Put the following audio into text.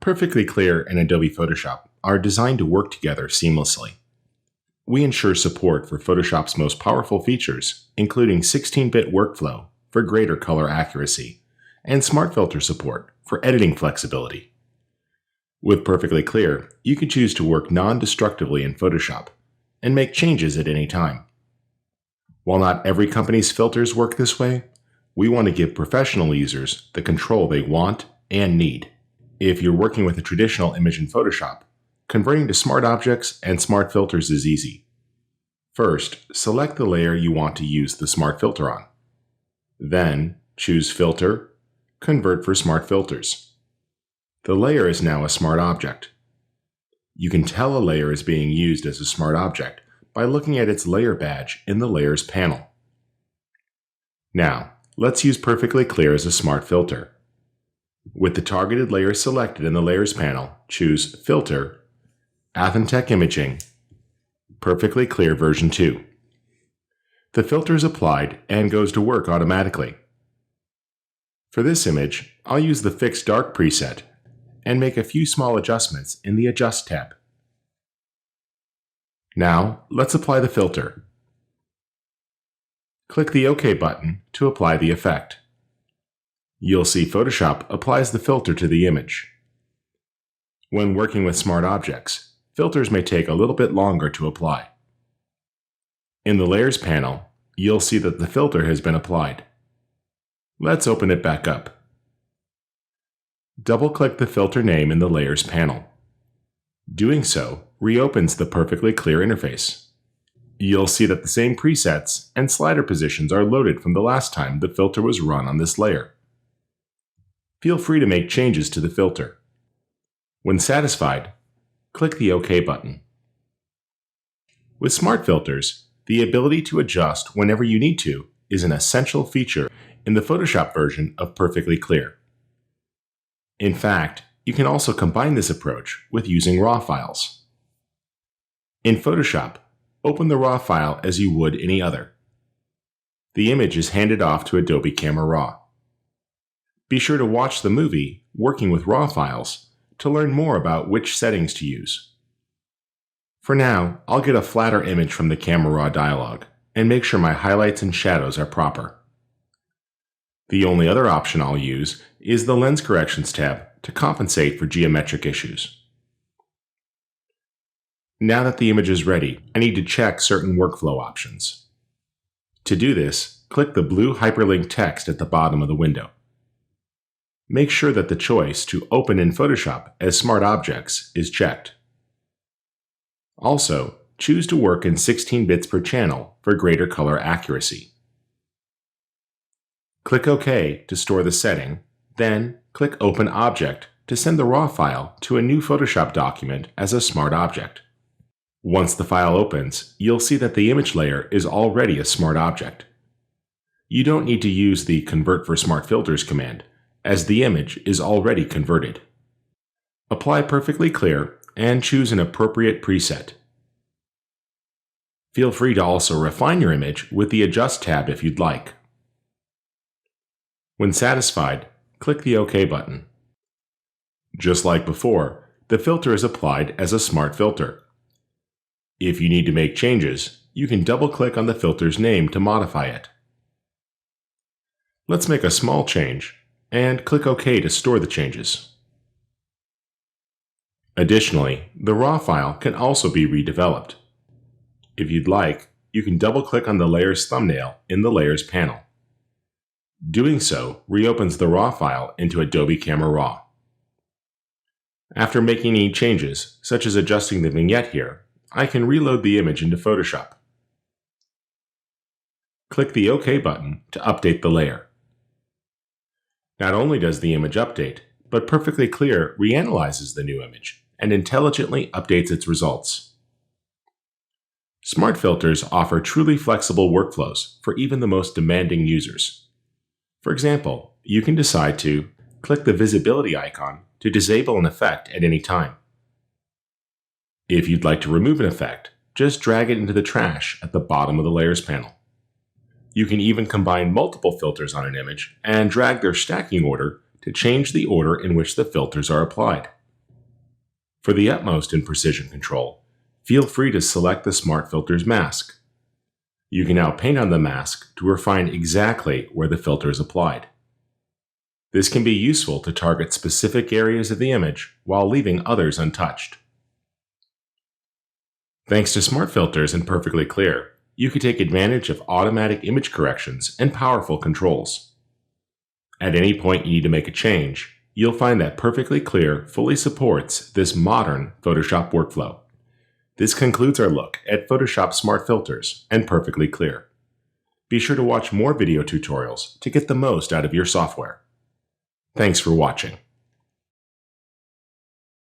Perfectly Clear and Adobe Photoshop are designed to work together seamlessly. We ensure support for Photoshop's most powerful features, including 16-bit workflow for greater color accuracy, and Smart Filter support for editing flexibility. With Perfectly Clear, you can choose to work non-destructively in Photoshop and make changes at any time. While not every company's filters work this way, we want to give professional users the control they want and need. If you're working with a traditional image in Photoshop, converting to Smart Objects and Smart Filters is easy. First, select the layer you want to use the Smart Filter on. Then, choose Filter, Convert for Smart Filters. The layer is now a Smart Object. You can tell a layer is being used as a Smart Object by looking at its layer badge in the Layers panel. Now, let's use Perfectly Clear as a Smart Filter. With the targeted layer selected in the Layers panel, choose Filter, Athentech Imaging, Perfectly Clear version 2. The filter is applied and goes to work automatically. For this image, I'll use the Fix Dark preset and make a few small adjustments in the Adjust tab. Now, let's apply the filter. Click the OK button to apply the effect. You'll see Photoshop applies the filter to the image. When working with Smart Objects, filters may take a little bit longer to apply. In the Layers panel, you'll see that the filter has been applied. Let's open it back up. Double-click the filter name in the Layers panel. Doing so reopens the Perfectly Clear interface. You'll see that the same presets and slider positions are loaded from the last time the filter was run on this layer. Feel free to make changes to the filter. When satisfied, click the OK button. With Smart Filters, the ability to adjust whenever you need to is an essential feature in the Photoshop version of Perfectly Clear. In fact, you can also combine this approach with using RAW files. In Photoshop, open the RAW file as you would any other. The image is handed off to Adobe Camera Raw. Be sure to watch the movie, Working with RAW Files, to learn more about which settings to use. For now, I'll get a flatter image from the Camera Raw dialog and make sure my highlights and shadows are proper. The only other option I'll use is the Lens Corrections tab to compensate for geometric issues. Now that the image is ready, I need to check certain workflow options. To do this, click the blue hyperlink text at the bottom of the window. Make sure that the choice to open in Photoshop as Smart Objects is checked. Also, choose to work in 16 bits per channel for greater color accuracy. Click OK to store the setting, then click Open Object to send the RAW file to a new Photoshop document as a Smart Object. Once the file opens, you'll see that the image layer is already a Smart Object. You don't need to use the Convert for Smart Filters command, as the image is already converted. Apply Perfectly Clear and choose an appropriate preset. Feel free to also refine your image with the Adjust tab if you'd like. When satisfied, click the OK button. Just like before, the filter is applied as a Smart Filter. If you need to make changes, you can double-click on the filter's name to modify it. Let's make a small change and click OK to store the changes. Additionally, the RAW file can also be redeveloped. If you'd like, you can double-click on the layer's thumbnail in the Layers panel. Doing so reopens the RAW file into Adobe Camera Raw. After making any changes, such as adjusting the vignette here, I can reload the image into Photoshop. Click the OK button to update the layer. Not only does the image update, but Perfectly Clear reanalyzes the new image and intelligently updates its results. Smart Filters offer truly flexible workflows for even the most demanding users. For example, you can decide to click the visibility icon to disable an effect at any time. If you'd like to remove an effect, just drag it into the trash at the bottom of the Layers panel. You can even combine multiple filters on an image and drag their stacking order to change the order in which the filters are applied. For the utmost in precision control, feel free to select the Smart Filters mask. You can now paint on the mask to refine exactly where the filter is applied. This can be useful to target specific areas of the image while leaving others untouched. Thanks to Smart Filters and Perfectly Clear, you can take advantage of automatic image corrections and powerful controls. At any point you need to make a change, you'll find that Perfectly Clear fully supports this modern Photoshop workflow. This concludes our look at Photoshop Smart Filters and Perfectly Clear. Be sure to watch more video tutorials to get the most out of your software. Thanks for watching.